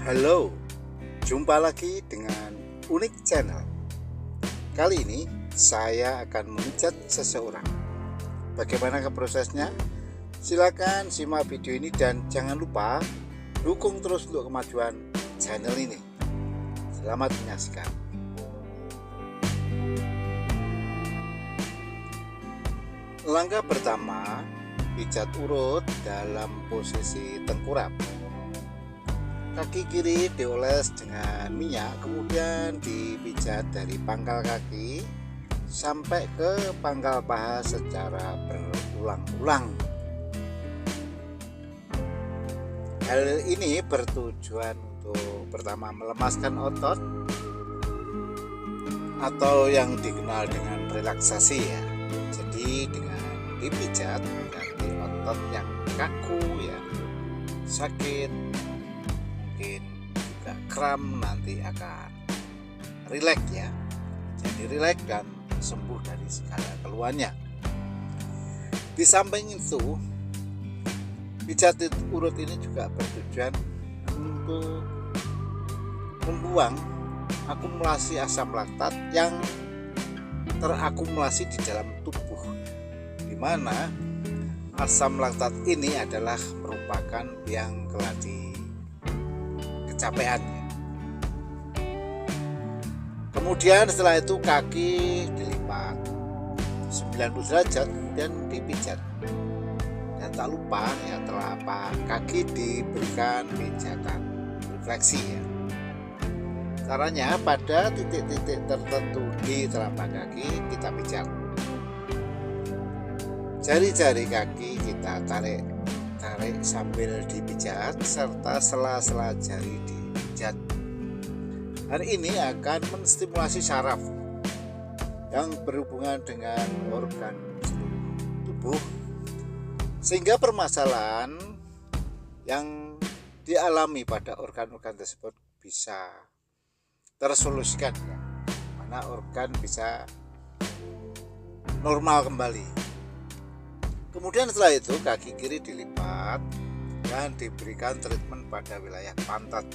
Halo, jumpa lagi dengan Unik Channel. Kali ini saya akan memijat seseorang. Bagaimana prosesnya? Silakan simak video ini dan jangan lupa dukung terus untuk kemajuan channel ini. Selamat menyaksikan. Langkah pertama, pijat urut dalam posisi tengkurap. Kaki kiri dioles dengan minyak, kemudian dipijat dari pangkal kaki sampai ke pangkal paha secara berulang-ulang. Hal ini bertujuan untuk pertama melemaskan otot atau yang dikenal dengan relaksasi ya. Jadi dengan dipijat ganti otot yang kaku ya, sakit, mungkin juga kram, nanti akan rileks ya. Jadi rileks dan sembuh dari segala keluhannya. Di samping itu, pijat urut ini juga bertujuan untuk membuang akumulasi asam laktat yang terakumulasi di dalam tubuh, di mana asam laktat ini adalah merupakan biang keladi kecapean. Kemudian setelah itu kaki dilipat 90 derajat kemudian dipijat. Dan tak lupa ya, telapak kaki diberikan pijatan refleksi ya. Caranya pada titik-titik tertentu di telapak kaki kita pijat. Jari-jari kaki kita tarik sambil dipijat, serta sela-sela jari dipijat. Hal ini akan menstimulasi saraf yang berhubungan dengan organ tubuh, sehingga permasalahan yang dialami pada organ-organ tersebut bisa tersolusikan ya, mana organ bisa normal kembali. Kemudian setelah itu kaki kiri dilipat dan diberikan treatment pada wilayah pantat.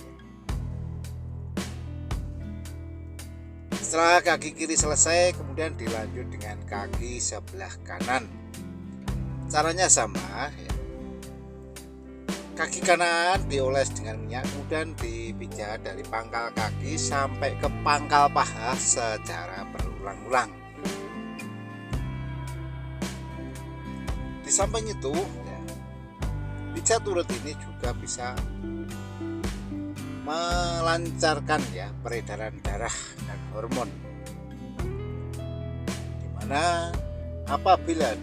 Setelah kaki kiri selesai, kemudian dilanjut dengan kaki sebelah kanan. Caranya sama ya. Kaki kanan dioles dengan minyak, kemudian dipijat dari pangkal kaki sampai ke pangkal paha secara berulang-ulang. Di samping itu, ya, pijat urut ini juga bisa melancarkan ya peredaran darah dan hormon. Dimana apabila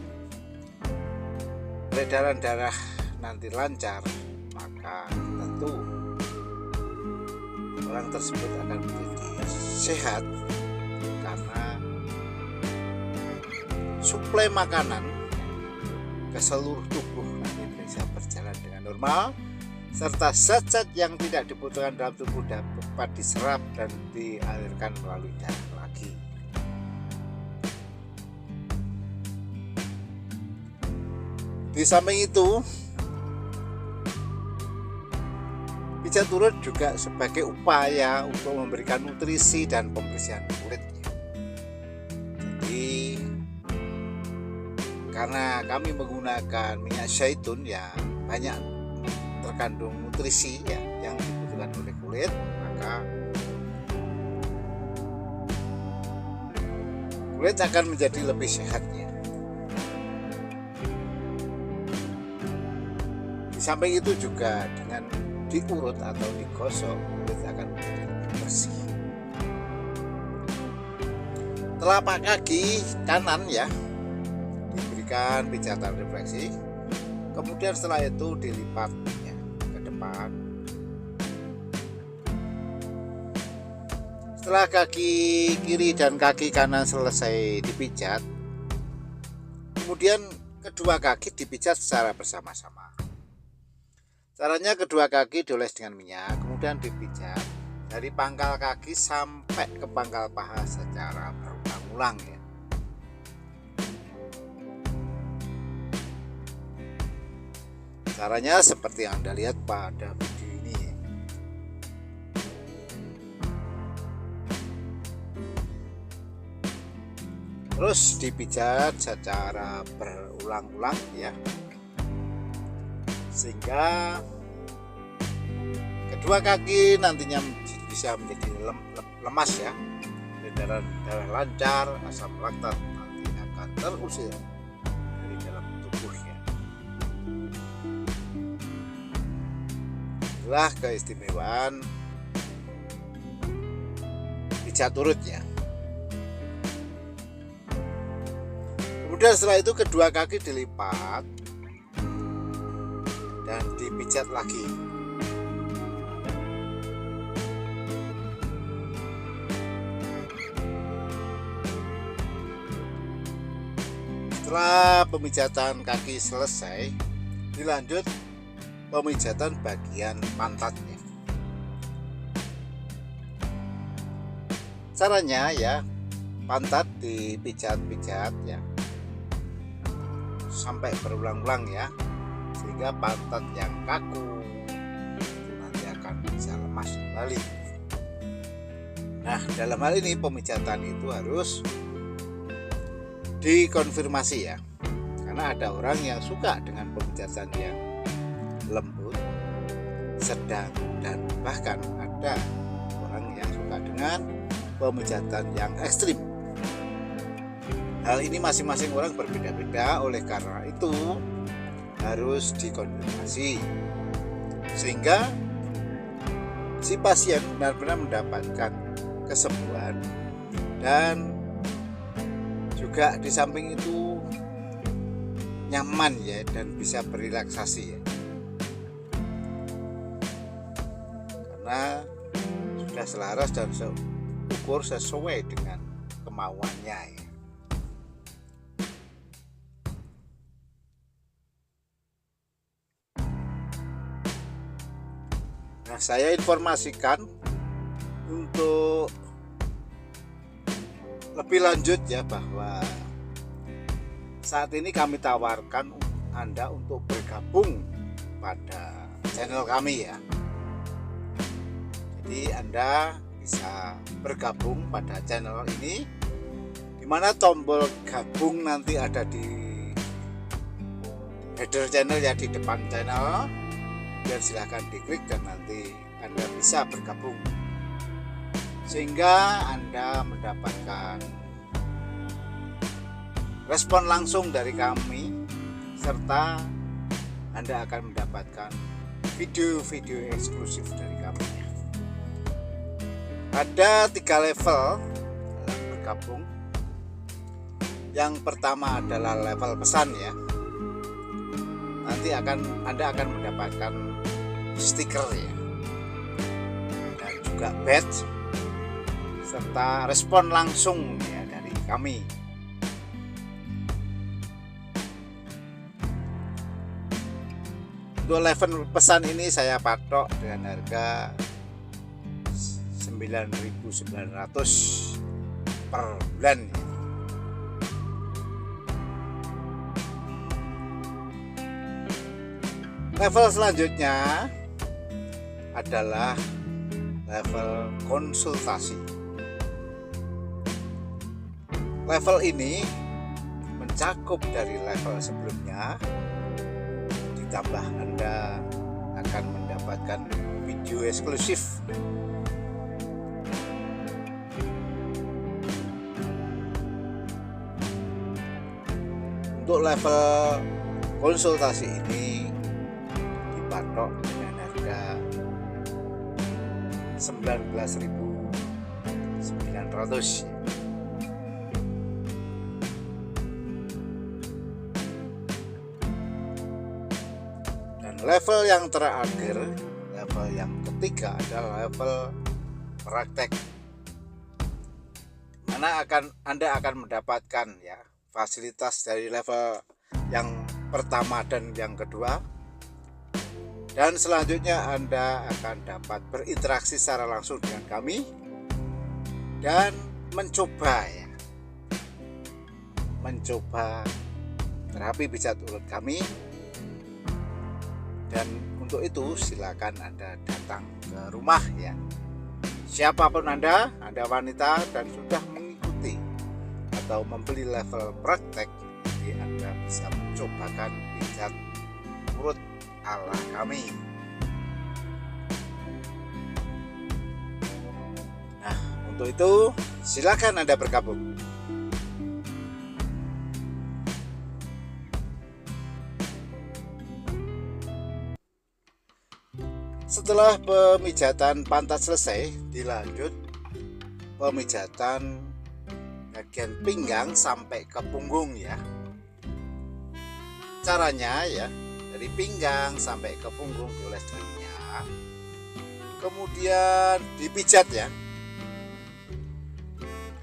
peredaran darah nanti lancar, maka tentu orang tersebut akan menjadi sehat karena suplai makanan ke seluruh tubuh nanti bisa berjalan dengan normal, serta zat-zat yang tidak dibutuhkan dalam tubuh dapat diserap dan dialirkan melalui darah lagi. Di samping itu, pijat urut juga sebagai upaya untuk memberikan nutrisi dan pembersihan kulitnya. Jadi karena kami menggunakan minyak zaitun ya, banyak terkandung nutrisi ya yang dibutuhkan oleh kulit, maka kulit akan menjadi lebih sehatnya. Di samping itu juga dengan diurut atau digosok, kulit akan menjadi lebih bersih. Telapak kaki kanan ya diberikan pijatan refleksi, kemudian setelah itu dilipat ya, ke depan. Setelah kaki kiri dan kaki kanan selesai dipijat, kemudian kedua kaki dipijat secara bersama-sama. Caranya kedua kaki dioles dengan minyak, kemudian dipijat dari pangkal kaki sampai ke pangkal paha secara berulang-ulang ya. Caranya seperti yang Anda lihat pada video ini. terus dipijat secara berulang-ulang ya, sehingga kedua kaki nantinya bisa menjadi lemas ya, darah lancar, asam laktat nanti akan terusir dari dalam tubuhnya. Itulah keistimewaan pijat urutnya. Kemudian setelah itu kedua kaki dilipat dan dipijat lagi. Setelah pemijatan kaki selesai, dilanjut pemijatan bagian pantatnya. Caranya ya, pantat dipijat-pijat ya sampai berulang-ulang ya, sehingga pantat yang kaku itu nanti akan bisa lemas kembali. Nah, dalam hal ini pemijatan itu harus dikonfirmasi ya, karena ada orang yang suka dengan pemijatan yang lembut, sedang, dan bahkan ada orang yang suka dengan pemijatan yang ekstrim. Hal ini masing-masing orang berbeda-beda, oleh karena itu harus dikonfirmasi sehingga si pasien benar-benar mendapatkan kesembuhan, dan juga di samping itu nyaman ya, dan bisa berrelaksasi ya, karena sudah selaras dan ukur sesuai dengan kemauannya ya. Nah, saya informasikan untuk lebih lanjut ya, bahwa saat ini kami tawarkan Anda untuk bergabung pada channel kami ya. Jadi Anda bisa bergabung pada channel ini, dimana tombol gabung nanti ada di header channel ya, di depan channel, dan silahkan diklik dan nanti Anda bisa bergabung, sehingga Anda mendapatkan respon langsung dari kami, serta Anda akan mendapatkan video-video eksklusif dari kami. Ada 3 level dalam bergabung. Yang pertama adalah level pesan ya. Nanti Anda akan mendapatkan stiker ya, dan juga badge, serta respon langsung ya dari kami. Untuk level pesan ini saya patok dengan harga 9.900 per bulan ya. Level selanjutnya adalah level konsultasi. Level ini mencakup dari level sebelumnya, ditambah Anda akan mendapatkan video eksklusif. Untuk level konsultasi ini dipatok dengan harga 19.900. Dan level yang terakhir, level yang ketiga adalah level praktek, mana Anda akan mendapatkan ya fasilitas dari level yang pertama dan yang kedua, dan selanjutnya Anda akan dapat berinteraksi secara langsung dengan kami dan mencoba terapi pijat urut kami. Dan untuk itu silakan Anda datang ke rumah ya, siapapun Anda wanita dan sudah mengikuti atau membeli level praktek, jadi Anda bisa mencobakan pijat perut ala kami. Nah, untuk itu silakan Anda bergabung. Setelah pemijatan pantat selesai, dilanjut pemijatan bagian pinggang sampai ke punggung ya. Caranya ya, dari pinggang sampai ke punggung dioles dengan minyak, kemudian dipijat ya,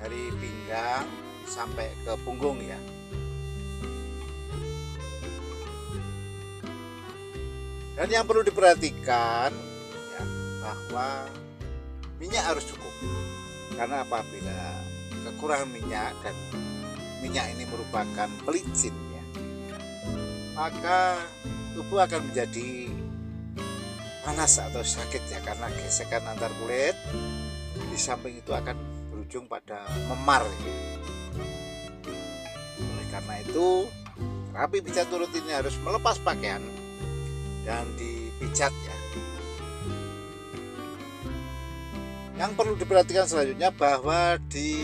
dari pinggang sampai ke punggung ya. Dan yang perlu diperhatikan ya, bahwa minyak harus cukup, karena apabila kekurangan minyak, dan minyak ini merupakan pelicin ya, maka tubuh akan menjadi panas atau sakit ya, karena gesekan antar kulit. Di samping itu akan berujung pada memar ya. Oleh karena itu, terapi pijat perut ini harus melepas pakaian dan dipijat ya. Yang perlu diperhatikan selanjutnya bahwa di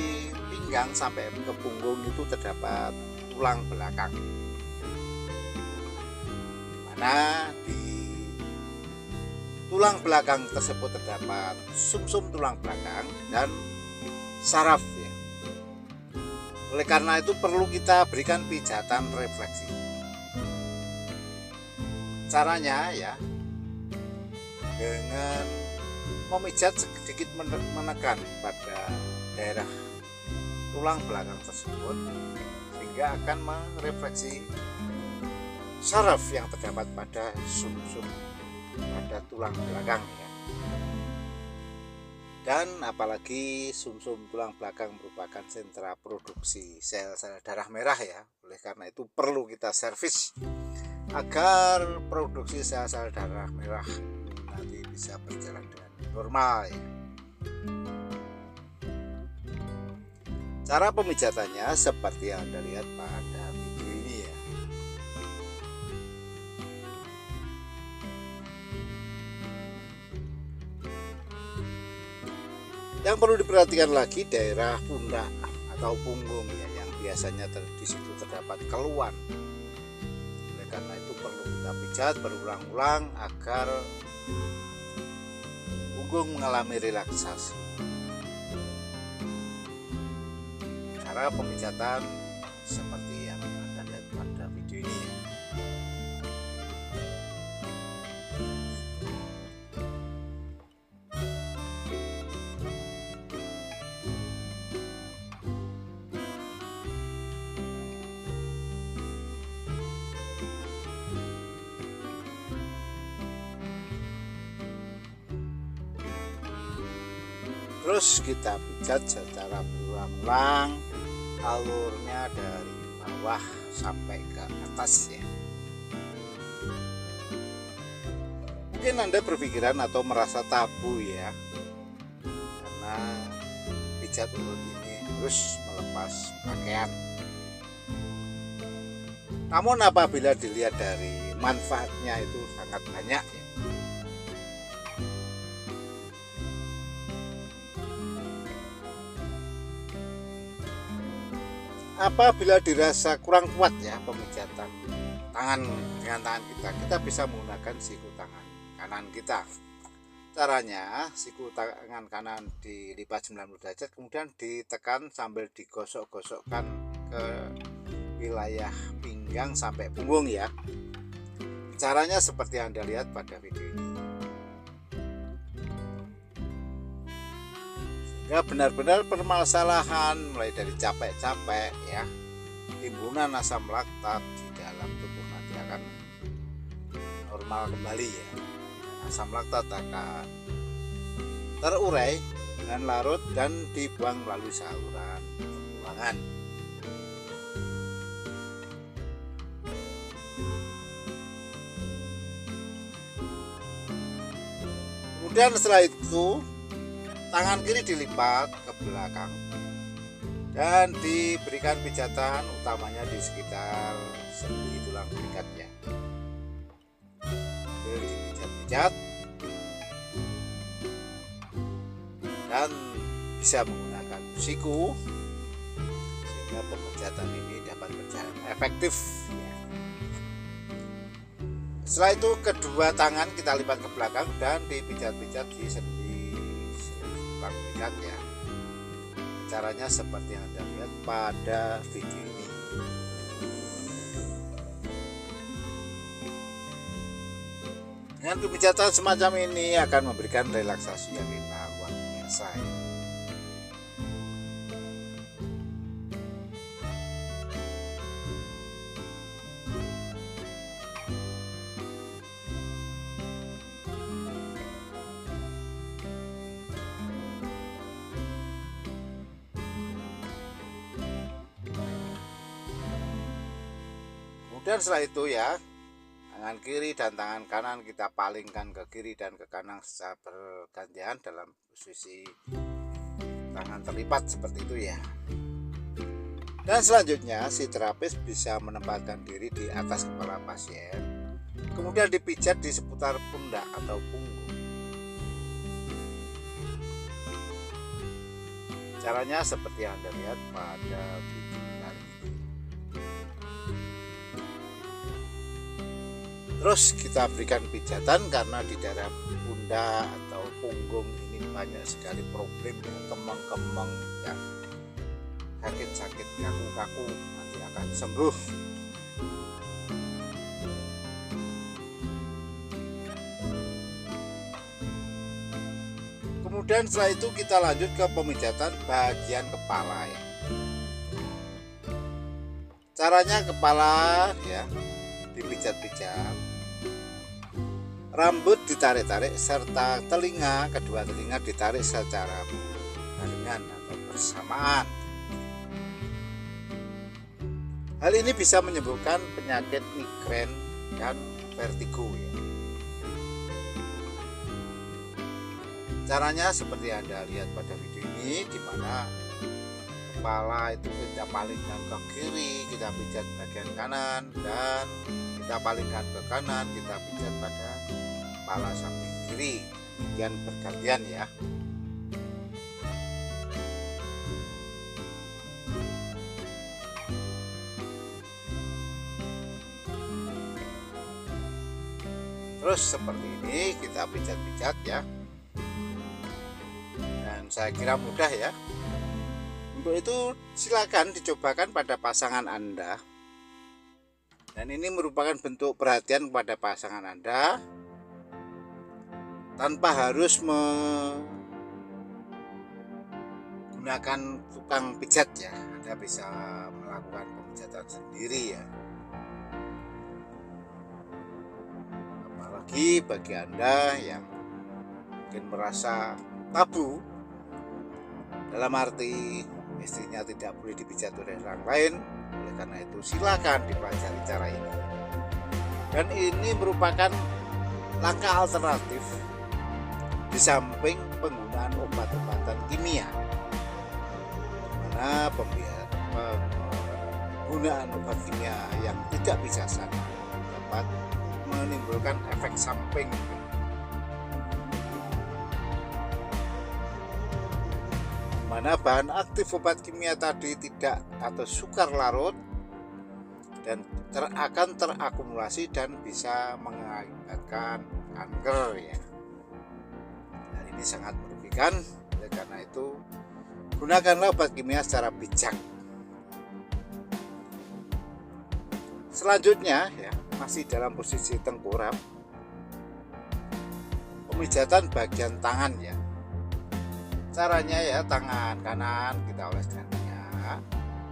pinggang sampai ke punggung itu terdapat tulang belakang, mana di tulang belakang tersebut terdapat sumsum tulang belakang dan saraf ya. Oleh karena itu perlu kita berikan pijatan refleksi. Caranya ya, dengan memijat sedikit menekan pada daerah tulang belakang tersebut, sehingga akan merefleksi saraf yang terdapat pada sumsum pada tulang belakang ya. Dan apalagi sumsum tulang belakang merupakan sentra produksi sel-sel darah merah ya. Oleh karena itu perlu kita servis agar produksi sel-sel darah merah nanti bisa berjalan dengan normal ya. Cara pemijatannya seperti yang Anda lihat pada video ini ya. Yang perlu diperhatikan lagi daerah pundak atau punggung ya, yang biasanya di situ terdapat keluhan. Oleh karena itu perlu kita pijat berulang-ulang agar punggung mengalami relaksasi. Cara pemijatan seperti yang Anda lihat pada video ini ya. Terus kita pijat secara berulang-ulang, alurnya dari bawah sampai ke atas ya. Mungkin Anda berpikiran atau merasa tabu ya, karena pijat urut ini harus melepas pakaian. Namun apabila dilihat dari manfaatnya itu sangat banyak ya. Apabila dirasa kurang kuat ya pemijatan tangan dengan tangan kita bisa menggunakan siku tangan kanan kita. Caranya, siku tangan kanan dilipat 90 derajat, kemudian ditekan sambil digosok-gosokkan ke wilayah pinggang sampai punggung ya. Caranya seperti yang Anda lihat pada video ini. Ya, benar-benar permasalahan mulai dari capek-capek ya, timbunan asam laktat di dalam tubuh nanti akan normal kembali ya. Asam laktat akan terurai dan larut dan dibuang melalui saluran pembuangan. Kemudian setelah itu tangan kiri dilipat ke belakang dan diberikan pijatan utamanya di sekitar sendi tulang berikatnya. Sambil dipijat-pijat dan bisa menggunakan siku sehingga pemijatan ini dapat berjalan efektif ya. Setelah itu kedua tangan kita lipat ke belakang dan dipijat-pijat di sendi tulang berikat ya. Caranya seperti yang Anda lihat pada video ini. Dengan pemijatan semacam ini akan memberikan relaksasi yang luar biasa ya. Dan setelah itu ya, tangan kiri dan tangan kanan kita palingkan ke kiri dan ke kanan secara bergantian dalam posisi tangan terlipat seperti itu ya. Dan selanjutnya si terapis bisa menempatkan diri di atas kepala pasien, kemudian dipijat di seputar pundak atau punggung. Caranya seperti yang Anda lihat pada video tadi. Terus kita berikan pijatan karena di daerah pundak atau punggung ini banyak sekali problem kemang-kemang ya, sakit-sakit kaku-kaku, nanti akan sembuh. Kemudian setelah itu kita lanjut ke pemijatan bagian kepala ya. Caranya kepala ya dipijat-pijat, rambut ditarik-tarik serta kedua telinga ditarik secara barengan atau bersamaan. Hal ini bisa menyembuhkan penyakit migrain dan vertigo ya. Caranya seperti yang Anda lihat pada video ini, di mana kepala itu kita palingkan ke kiri, kita pijat bagian kanan, dan kita palingkan ke kanan, kita pijat pada kepala samping kiri, kemudian bergantian ya. Terus seperti ini kita pijat-pijat ya, dan saya kira mudah ya. Untuk itu silakan dicobakan pada pasangan Anda. Dan ini merupakan bentuk perhatian kepada pasangan Anda tanpa harus menggunakan tukang pijat ya. Anda bisa melakukan pemijatan sendiri ya. Apalagi bagi Anda yang mungkin merasa tabu, dalam arti istrinya tidak boleh dipijat oleh orang lain. Oleh karena itu silakan dipelajari cara ini. Dan ini merupakan langkah alternatif di samping penggunaan obat-obatan kimia, karena penggunaan obat kimia yang tidak bijaksana dapat menimbulkan efek samping, mana bahan aktif obat kimia tadi tidak atau sukar larut dan akan terakumulasi dan bisa mengakibatkan kanker ya. Nah, ini sangat merugikan. Oleh karena itu gunakanlah obat kimia secara bijak. Selanjutnya ya, masih dalam posisi tengkurap, pemijatan bagian tangan ya. Caranya ya, tangan kanan kita oles dengan minyak,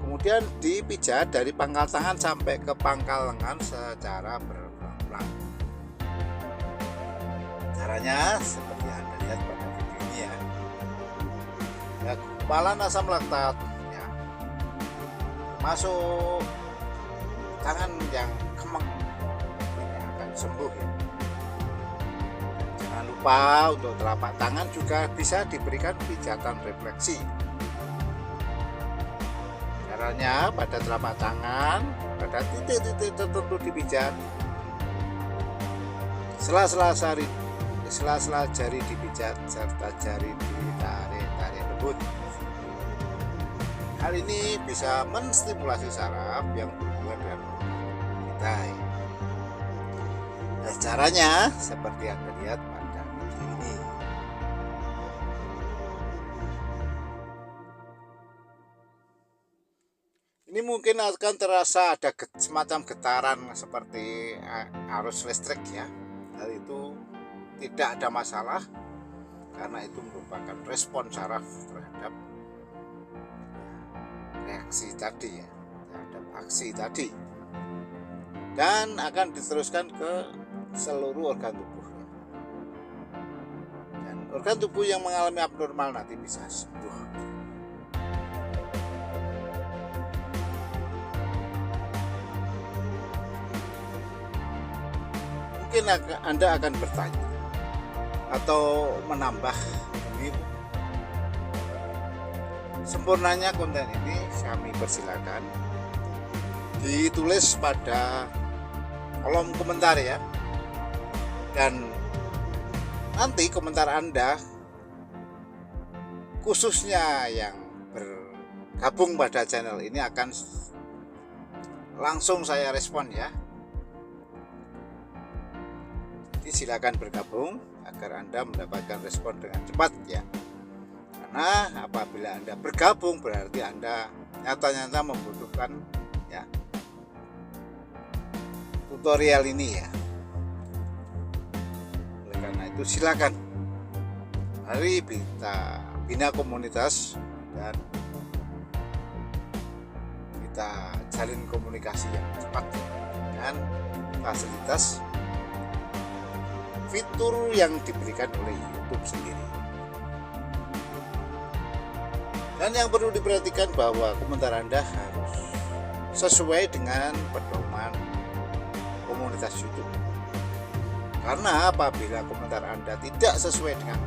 kemudian dipijat dari pangkal tangan sampai ke pangkal lengan secara berulang-ulang. Caranya seperti yang Anda lihat pada video ini ya. Ya, gumpalan asam laktat ya, masuk tangan yang kemeng ini akan sembuh ya. Jangan lupa untuk telapak tangan juga bisa diberikan pijatan refleksi. Caranya pada telapak tangan, pada titik-titik tertentu dipijat, sela-sela jari dipijat serta jari ditarik lembut. Hal ini bisa menstimulasi saraf yang berhubungan dengan kita. Nah, caranya seperti yang terlihat pada video ini. Ini mungkin akan terasa ada semacam getaran seperti arus listrik ya. Hal itu tidak ada masalah karena itu merupakan respon saraf terhadap reaksi tadi ya, terhadap aksi tadi, dan akan diteruskan ke seluruh organ tubuh. Dan organ tubuh yang mengalami abnormal nanti bisa sembuh. Mungkin Anda akan bertanya atau menambah ini, sempurnanya konten ini kami persilakan ditulis pada kolom komentar ya. Dan nanti komentar Anda, khususnya yang bergabung pada channel ini, akan langsung saya respon ya. Jadi silakan bergabung agar Anda mendapatkan respon dengan cepat ya. Karena apabila Anda bergabung berarti Anda nyata-nyata membutuhkan ya tutorial ini ya. Oleh karena itu silakan, mari kita bina komunitas dan kita jalin komunikasi yang cepat dengan fasilitas fitur yang diberikan oleh YouTube sendiri. Dan yang perlu diperhatikan bahwa komentar Anda harus sesuai dengan pedoman komunitas YouTube. Karena apabila komentar Anda tidak sesuai dengan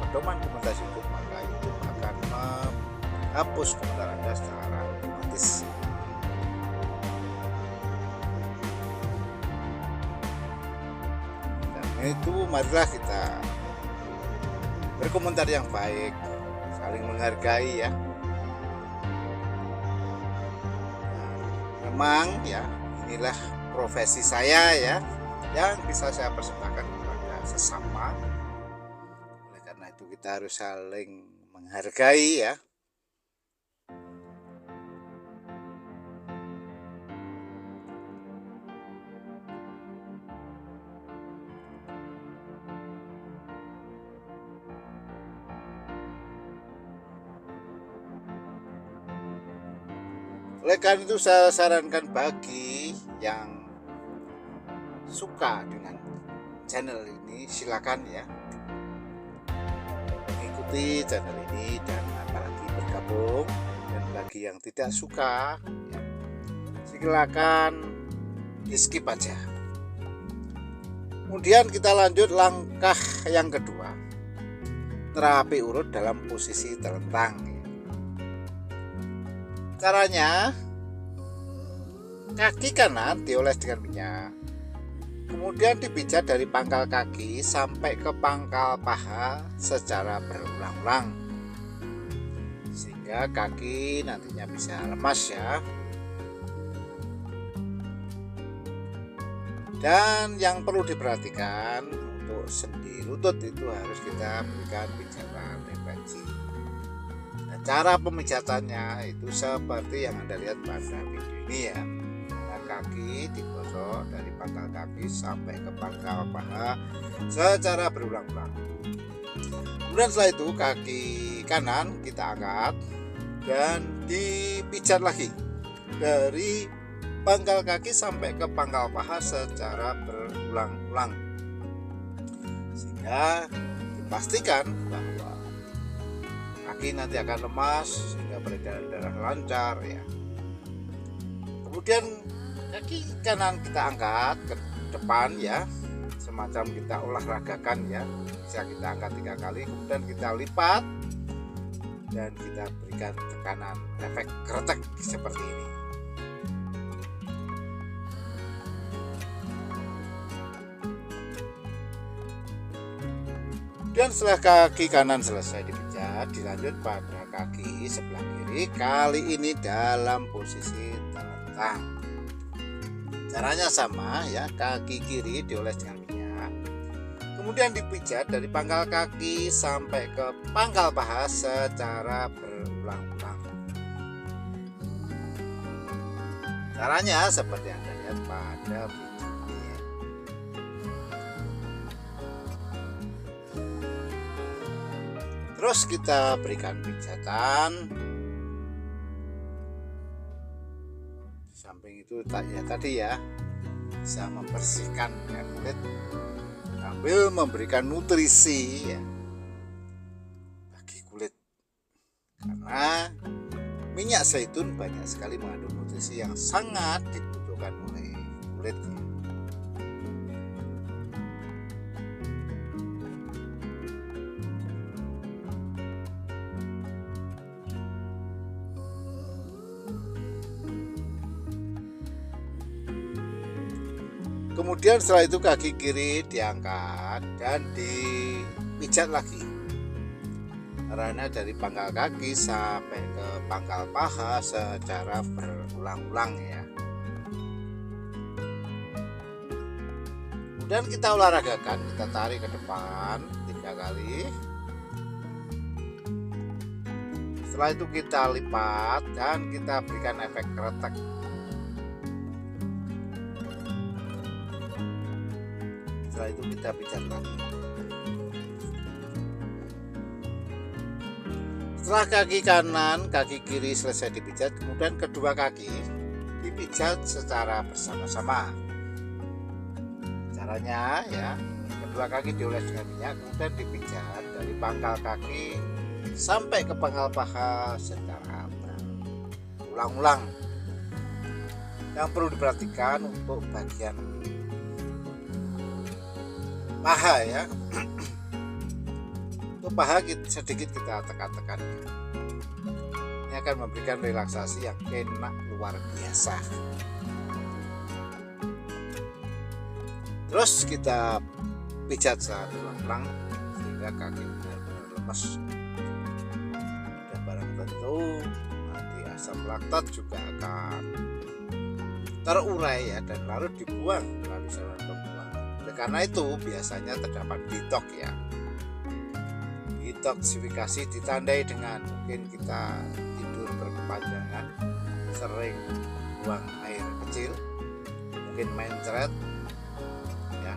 pedoman komunitas YouTube, maka YouTube akan menghapus komentar Anda secara otomatis. Dan itu marilah kita berkomentar yang baik, saling menghargai ya. Memang ya, inilah profesi saya ya, yang bisa saya persembahkan kepada sesama. Oleh karena itu kita harus saling menghargai ya. Oleh karena itu saya sarankan bagi yang suka dengan channel ini, silakan ya mengikuti channel ini dan apalagi bergabung. Dan bagi yang tidak suka ya, silakan di skip aja. Kemudian kita lanjut langkah yang kedua, terapi urut dalam posisi telentang. Caranya, kaki kanan dioles dengan minyak, kemudian dipijat dari pangkal kaki sampai ke pangkal paha secara berulang-ulang, sehingga kaki nantinya bisa lemas ya. Dan yang perlu diperhatikan, untuk sendi lutut itu harus kita berikan pijatan refleksi. Cara pemijatannya itu seperti yang Anda lihat pada video ini ya. Nah, kaki digosok dari pangkal kaki sampai ke pangkal paha secara berulang-ulang. Kemudian setelah itu kaki kanan kita angkat dan dipijat lagi dari pangkal kaki sampai ke pangkal paha secara berulang-ulang, sehingga dipastikan bahwa kaki nanti akan lemas sehingga peredaran darah lancar ya. Kemudian kaki kanan kita angkat ke depan ya, semacam kita olahragakan ya. Bisa kita angkat 3 kali, kemudian kita lipat dan kita berikan tekanan efek kretek seperti ini. Dan setelah kaki kanan selesai dipijat, dilanjut pada kaki sebelah kiri, kali ini dalam posisi telentang. Caranya sama ya, kaki kiri dioles dengan minyak, kemudian dipijat dari pangkal kaki sampai ke pangkal paha secara berulang-ulang. Caranya seperti yang Anda lihat pada video ini. Terus kita berikan pijatan. Di samping itu tadi ya, bisa membersihkan kulit sambil memberikan nutrisi ya bagi kulit, karena minyak zaitun banyak sekali mengandung nutrisi yang sangat dibutuhkan oleh kulit. Kemudian setelah itu kaki kiri diangkat dan dipijat lagi, karena dari pangkal kaki sampai ke pangkal paha secara berulang-ulang ya. Kemudian kita olahragakan, kita tarik ke depan 3 kali. Setelah itu kita lipat dan kita berikan efek kretek. Setelah itu kita pijat lagi. Setelah kaki kanan, kaki kiri selesai dipijat, kemudian kedua kaki dipijat secara bersama-sama. Caranya ya, kedua kaki dioles dengan minyak, kemudian dipijat dari pangkal kaki sampai ke pangkal paha secara berulang-ulang. Yang perlu diperhatikan untuk bagian paha ya, untuk paha sedikit kita tekan-tekan. Ini akan memberikan relaksasi yang enak luar biasa. Terus kita pijat secara berulang-ulang sehingga kaki benar-benar lemas. Dan barang tentu nanti asam laktat juga akan terurai ya, dan lalu dibuang melalui saluran pembuangan. Karena itu biasanya terdapat detox ya. Detoksifikasi ditandai dengan mungkin kita tidur berkepanjangan, sering buang air kecil, mungkin mencret ya.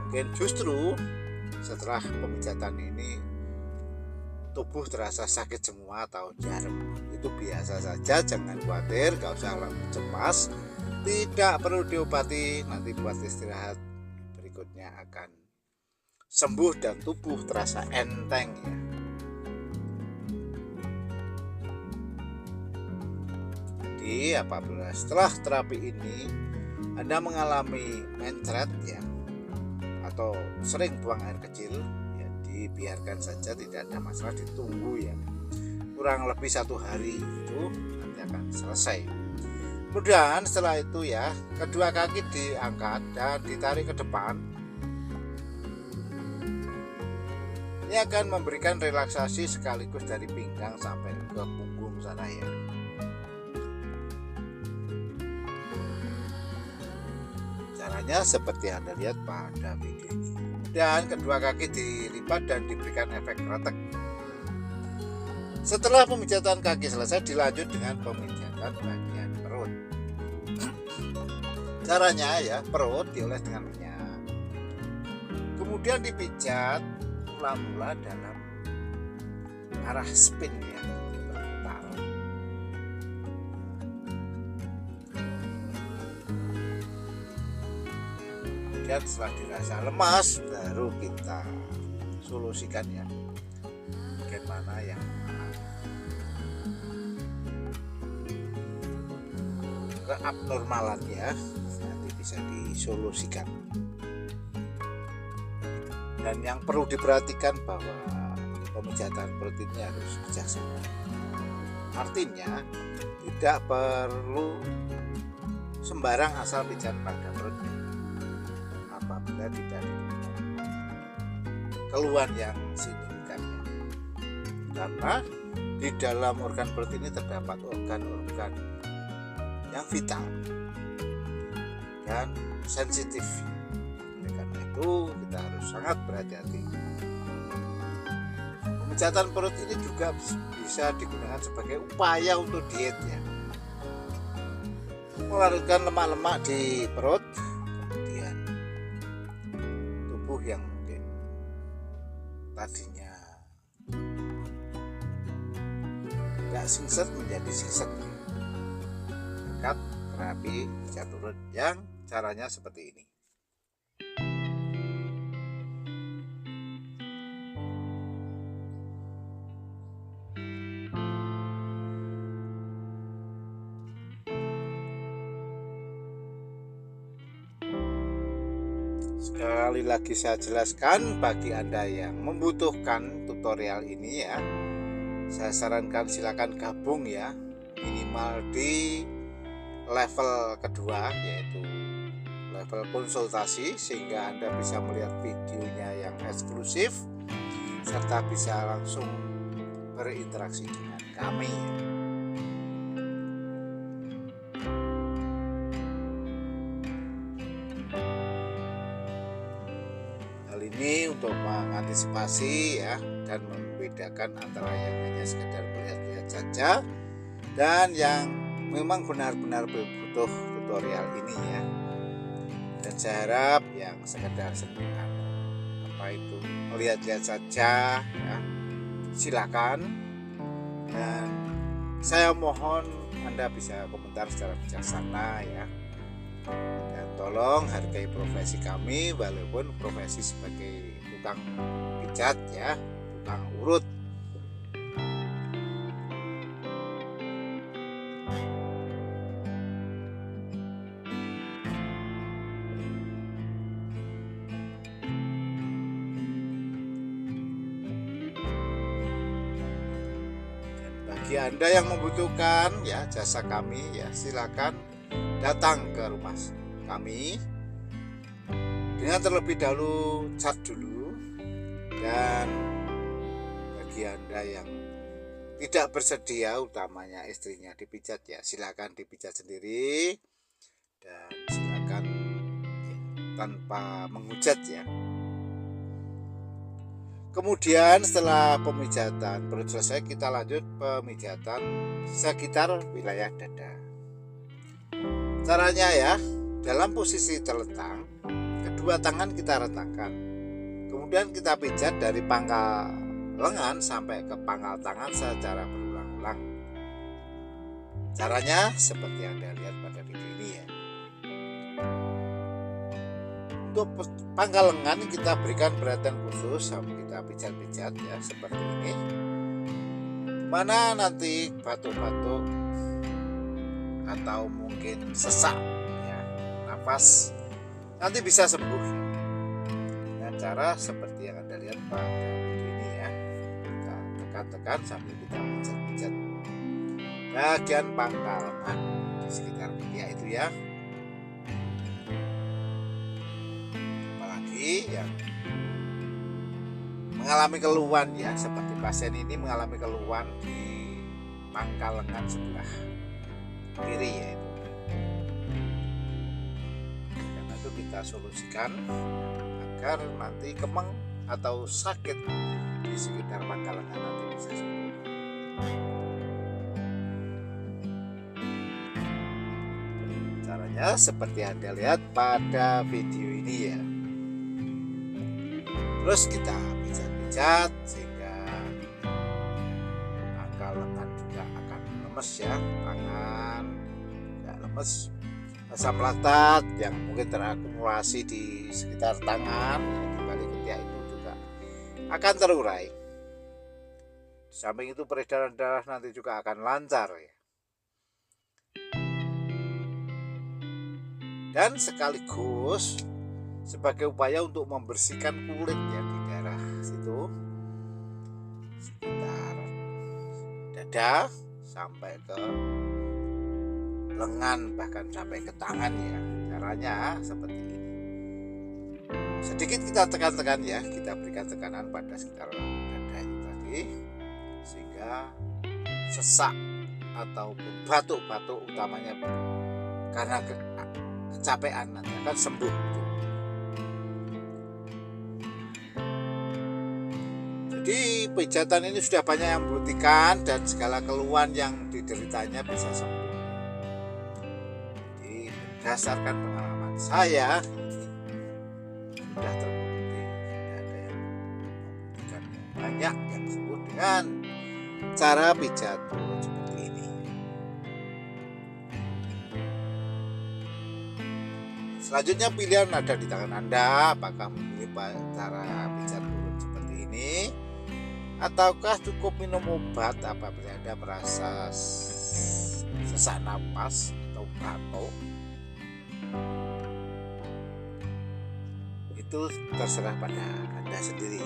Mungkin justru setelah pemijatan ini tubuh terasa sakit semua atau jarum. Itu biasa saja, jangan khawatir, gak usah cemas. Tidak perlu diobati, nanti buat istirahat berikutnya akan sembuh dan tubuh terasa enteng ya. Jadi apabila setelah terapi ini Anda mengalami mencret ya, atau sering buang air kecil ya, dibiarkan saja, tidak ada masalah, ditunggu ya, kurang lebih 1 hari itu nanti akan selesai. Kemudian setelah itu ya, kedua kaki diangkat dan ditarik ke depan. Ini akan memberikan relaksasi sekaligus dari pinggang sampai ke punggung sana ya. Caranya seperti yang Anda lihat pada video ini. Dan kedua kaki dilipat dan diberikan efek kretek. Setelah pemijatan kaki selesai, dilanjut dengan pemijatan bagian perut. Caranya ya, perut dioles dengan minyak, kemudian dipijat mula-mula dalam arah spin ya, berputar. Kemudian setelah dirasa lemas, baru kita solusikan ya, bagaimana yang keabnormalannya nanti bisa disolusikan. Dan yang perlu diperhatikan bahwa pemijatan perut ini harus bijaksana. Artinya tidak perlu sembarang asal pijat pada perutnya apabila tidak ditemukan keluhan yang signifikan, karena di dalam organ perut ini terdapat organ-organ yang vital dan sensitif. Oleh karena itu kita harus sangat berhati-hati. Pemijatan perut ini juga bisa digunakan sebagai upaya untuk diet ya, melarutkan lemak-lemak di perut, kemudian tubuh yang mungkin tadinya tidak singset menjadi singset. Berkat terapi pijat perut yang caranya seperti ini. Sekali lagi saya jelaskan bagi Anda yang membutuhkan tutorial ini ya, saya sarankan silakan gabung ya, minimal di level kedua yaitu level konsultasi, sehingga Anda bisa melihat videonya yang eksklusif serta bisa langsung berinteraksi dengan kami. Hal ini untuk mengantisipasi ya dan membedakan antara yang hanya sekedar melihat-lihat saja dan yang memang benar-benar butuh tutorial ini ya. Dan saya harap yang sekedar senang apa itu melihat-lihat saja ya, silakan, dan saya mohon Anda bisa komentar secara bijaksana ya, dan tolong hargai profesi kami walaupun profesi sebagai tukang pijat ya, tukang urut. Bagi Anda yang membutuhkan ya jasa kami ya, silakan datang ke rumah kami dengan terlebih dahulu chat dulu. Dan bagi Anda yang tidak bersedia, utamanya istrinya dipijat ya, silakan dipijat sendiri dan silakan ya, tanpa menghujat ya. Kemudian setelah pemijatan perut selesai, kita lanjut pemijatan sekitar wilayah dada. Caranya ya, dalam posisi terlentang, kedua tangan kita rentangkan. Kemudian kita pijat dari pangkal lengan sampai ke pangkal tangan secara berulang-ulang. Caranya seperti yang Anda lihat pada video ini ya. Untuk pangkal lengan kita berikan perhatian khusus sampai kita pijat-pijat ya seperti ini. Mana nanti batuk-batuk atau mungkin sesak ya, nafas nanti bisa sembuh ya, dengan cara seperti yang Anda lihat pada video ini ya. Kita tekan-tekan sambil kita pijat-pijat bagian pangkal lengan di sekitar ketiak itu ya. Yang mengalami keluhan ya, seperti pasien ini mengalami keluhan di pangkal lengan sebelah kiri ya itu. Karena itu kita solusikan agar nanti kemeng atau sakit di sekitar pangkal lengan nanti bisa sembuh. Caranya seperti Anda lihat pada video ini ya. Terus kita pijat-pijat sehingga pangkal lengan juga akan lemes ya, tangan tidak lemes, asam laktat yang mungkin terakumulasi di sekitar tangan ya, di balik ketiak itu juga akan terurai. Di samping itu peredaran darah nanti juga akan lancar ya. Dan sekaligus sebagai upaya untuk membersihkan kulit ya di daerah situ, sekitar dada sampai ke lengan, bahkan sampai ke tangan ya. Caranya seperti ini. Sedikit kita tekan-tekan ya, kita berikan tekanan pada sekitar dada itu tadi, sehingga sesak ataupun batuk-batuk utamanya karena kecapean nanti akan sembuh. Jadi pijatan ini sudah banyak yang membuktikan dan segala keluhan yang dideritanya bisa sembuh. Jadi berdasarkan pengalaman saya ini sudah terbukti, sudah ada yang membuktikan banyak yang sembuh dengan cara pijat mulut seperti ini. Selanjutnya pilihan ada di tangan Anda, apakah memilih cara pijat mulut seperti ini ataukah cukup minum obat apabila Anda merasa sesak napas atau batuk. Itu terserah pada Anda sendiri.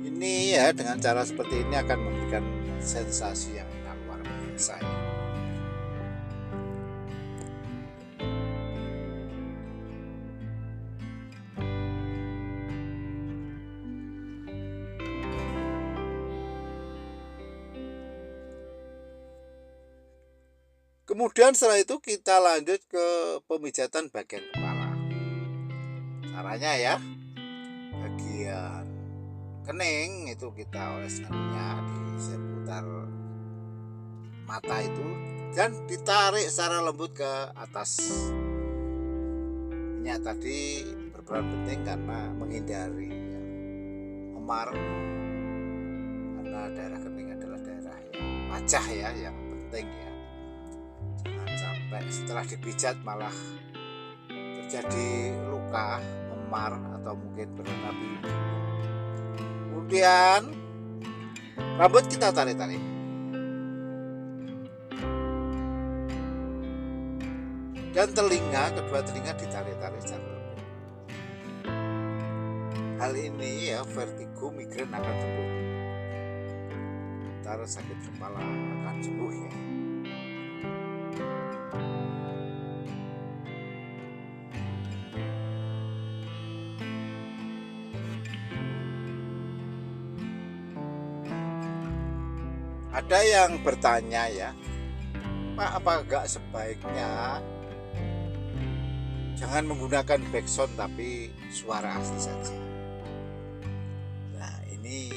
Ini ya, dengan cara seperti ini akan memberikan sensasi yang luar biasa ya. Kemudian setelah itu kita lanjut ke pemijatan bagian kepala. Caranya ya, bagian kening itu kita oleskan minyak di seputar mata itu dan ditarik secara lembut ke atas. Minyak tadi berperan penting karena menghindari ya, memar, karena daerah kening adalah daerah yang wajah ya, yang penting ya. Sampai setelah dipijat malah terjadi luka, memar atau mungkin berwarna biru. Kemudian rambut kita tarik-tarik. Dan kedua telinga ditarik-tarik secara lembut. Hal ini ya, vertigo, migrain akan sembuh. Ntar sakit kepala akan sembuh ya. Ada yang bertanya ya, Pak, apa enggak sebaiknya jangan menggunakan backsound tapi suara asli saja? Nah, ini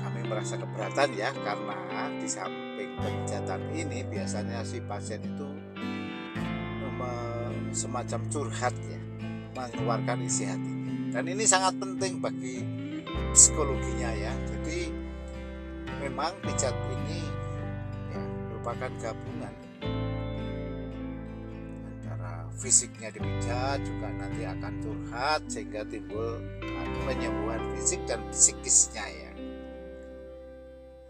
kami merasa keberatan ya, karena di samping pemijatan ini biasanya si pasien itu semacam curhat ya, mengeluarkan isi hatinya, dan ini sangat penting bagi psikologinya ya. Jadi memang pijat ini ya, merupakan gabungan antara fisiknya dipijat juga nanti akan curhat sehingga timbul penyembuhan fisik dan psikisnya ya.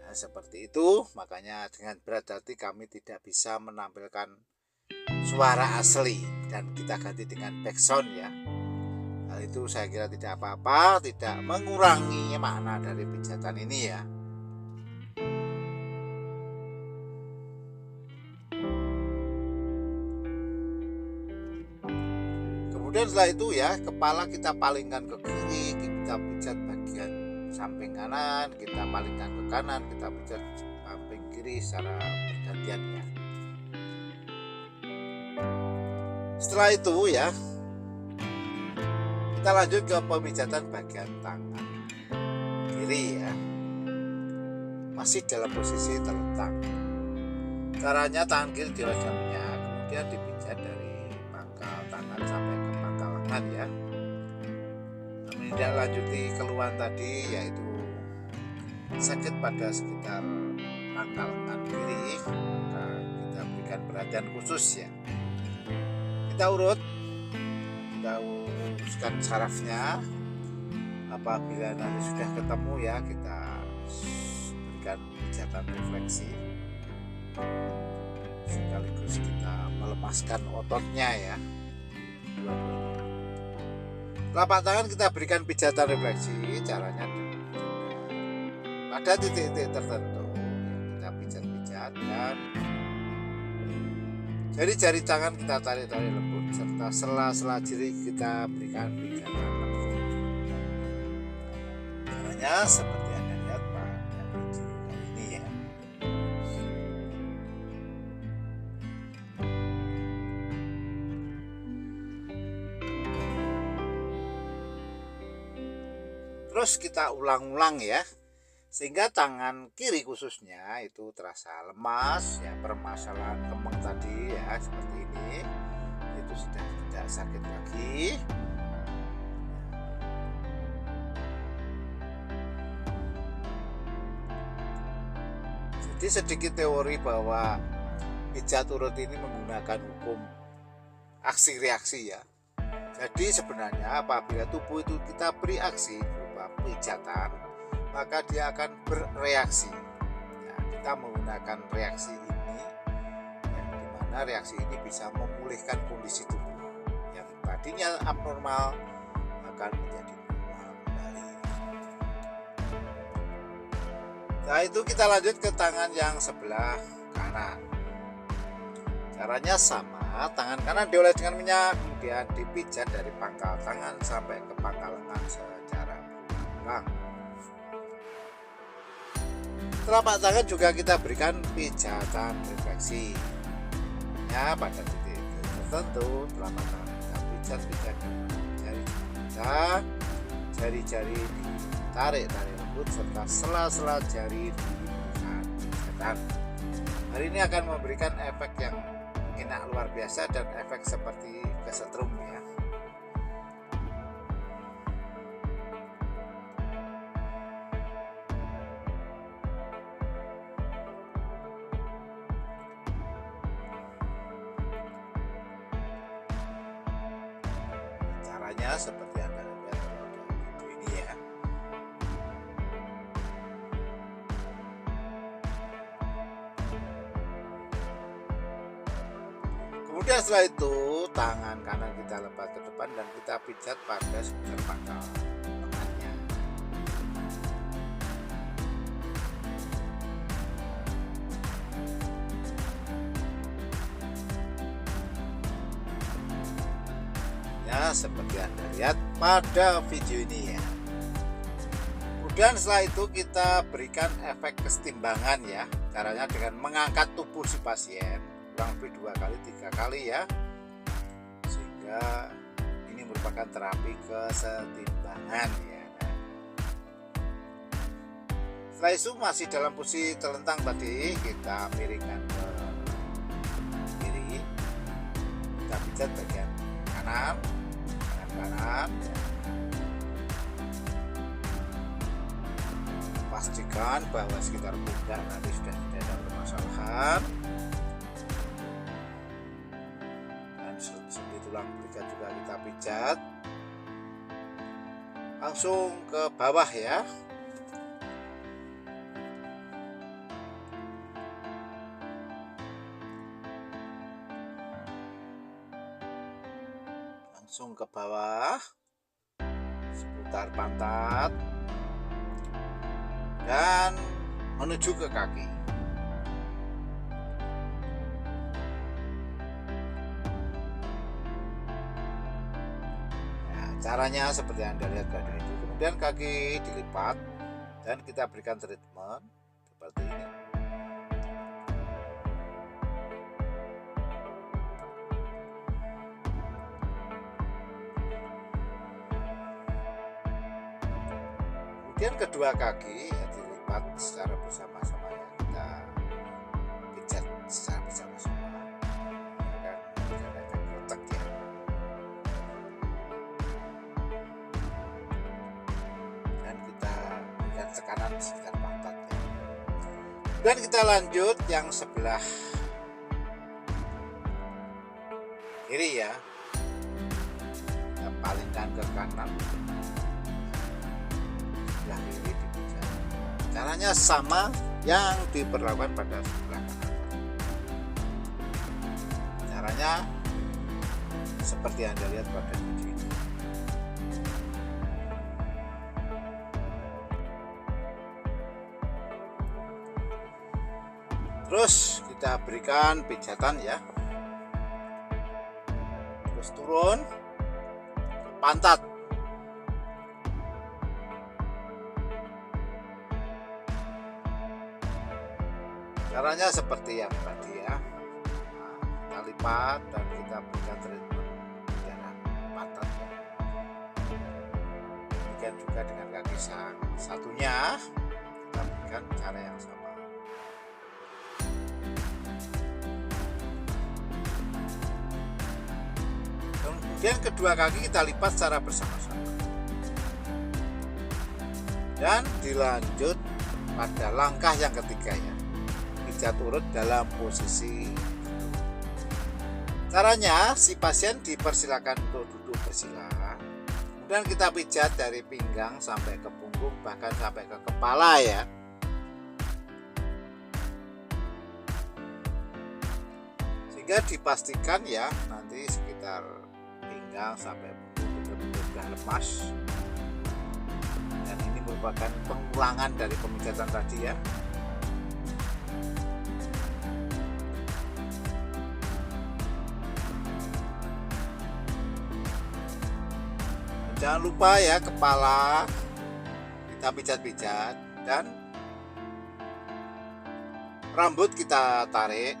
Nah, seperti itu, makanya dengan berat hati kami tidak bisa menampilkan suara asli dan kita ganti dengan backsound ya. Hal itu saya kira tidak apa-apa, tidak mengurangi makna dari pijatan ini ya. Kemudian setelah itu ya, kepala kita palingkan ke kiri, kita pijat bagian samping kanan, kita palingkan ke kanan, kita pijat samping kiri secara bergantian ya. Setelah itu ya, kita lanjut ke pemijatan bagian tangan kiri ya, masih dalam posisi terletak. Caranya tangan kiri dioleskan minyak, kemudian dipijat dari pangkal tangan sampai ke pangkal lengan ya. Menindaklanjuti keluhan tadi yaitu sakit pada sekitar pangkal lengan kiri, maka kita berikan perhatian khusus ya. Kita uruskan sarafnya. Apabila nanti sudah ketemu ya, kita berikan pijatan refleksi sekaligus kita melemaskan ototnya ya. Telapak tangan kita berikan pijatan refleksi. Caranya pada titik-titik tertentu kita pijat-pijat, dan jari-jari tangan kita tarik-tarik lembut, serta sela-sela jari kita berikan pijatan lembut. Caranya seperti Anda lihat pada video kali ini ya. Terus kita ulang-ulang ya, sehingga tangan kiri khususnya itu terasa lemas ya. Permasalahan kembang tadi ya seperti ini itu sudah tidak sakit lagi. Jadi sedikit teori bahwa pijat urut ini menggunakan hukum aksi reaksi ya. Jadi sebenarnya apabila tubuh itu kita beri aksi berupa pijatan, maka dia akan bereaksi. Ya, kita menggunakan reaksi ini, yang dimana reaksi ini bisa memulihkan kondisi tubuh yang tadinya abnormal akan menjadi normal kembali. Setelah itu kita lanjut ke tangan yang sebelah kanan. Caranya sama, tangan kanan dioles dengan minyak, kemudian dipijat dari pangkal tangan sampai ke pangkal lengan secara berulang. Telapak tangan juga kita berikan pijatan refleksi. Ya, pada titik tertentu telapak tangan kita pijat-pijat jari kita, jari-jari ditarik-tarik lembut, serta sela-sela jari diberikan pijatan. Hari ini akan memberikan efek yang enak luar biasa dan efek seperti kesetrum ya. Caranya seperti Anda lihat pada video ini ya. Kemudian setelah itu tangan kanan kita lepas ke depan dan kita pijat pada sekitar pangkal lengannya. Ya, seperti Anda lihat pada video ini ya. Kemudian setelah itu kita berikan efek kesetimbangan ya. Caranya dengan mengangkat tubuh si pasien kurang lebih 2 kali 3 kali ya, sehingga ini merupakan terapi kesetimbangan ya. Setelah itu masih dalam posisi telentang tadi, kita miringkan ke kiri, kita pijat bagian kanan, kanan ya. Pastikan bahwa sekitar pundak nanti sudah tidak ada permasalahan. Sendi tulang belikat juga kita pijat langsung ke bawah ya. Langsung ke bawah seputar pantat dan menuju ke kaki. Caranya seperti Anda lihat pada itu. Kemudian kaki dilipat dan kita berikan treatment seperti ini. Kemudian kedua kaki ya, dilipat secara bersama-sama ya. Kita pijat secara bersama-sama. Tekanan sekitar pantat ya. Dan kita lanjut yang sebelah kiri ya. Kita palingkan ke kanan, sebelah kiri dipijat. Caranya sama yang diperlakukan pada sebelah kanan. caranya seperti yang Anda lihat pada video ini. Terus kita berikan pijatan ya, terus turun ke pantat. Caranya seperti yang tadi ya. Nah, kita lipat dan kita berikan treatment dengan pantat. Demikian juga dengan kaki sang satunya, kita berikan cara yang sama. Kemudian kedua kaki kita lipat secara bersama-sama dan dilanjut pada langkah yang ketiga ya, pijat urut dalam posisi duduk. Caranya si pasien dipersilakan untuk duduk bersila, kemudian kita pijat dari pinggang sampai ke punggung, bahkan sampai ke kepala ya. Sehingga dipastikan ya nanti sekitar pinggang sampai betul-betul sudah lemas, dan ini merupakan pengulangan dari pemijatan tadi ya. Jangan lupa ya, kepala kita pijat-pijat dan rambut kita tarik.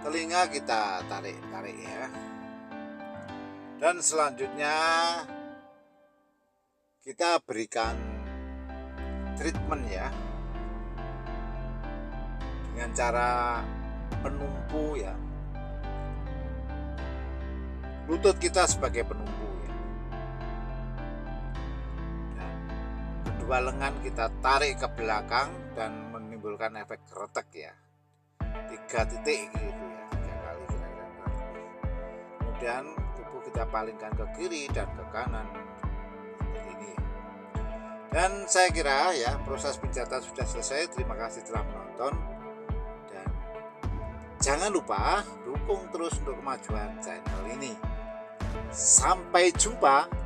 Telinga kita tarik ya. Dan selanjutnya kita berikan treatment ya, dengan cara penumpu ya. Lutut kita sebagai penumpu ya. Dan kedua lengan kita tarik ke belakang dan menimbulkan efek geretek ya. 3 titik gitu ya, 3 kali kira-kira. Kemudian tubuh kita palingkan ke kiri dan ke kanan seperti ini. Dan saya kira ya proses pijatan sudah selesai. Terima kasih telah menonton, dan jangan lupa dukung terus untuk kemajuan channel ini. Sampai jumpa.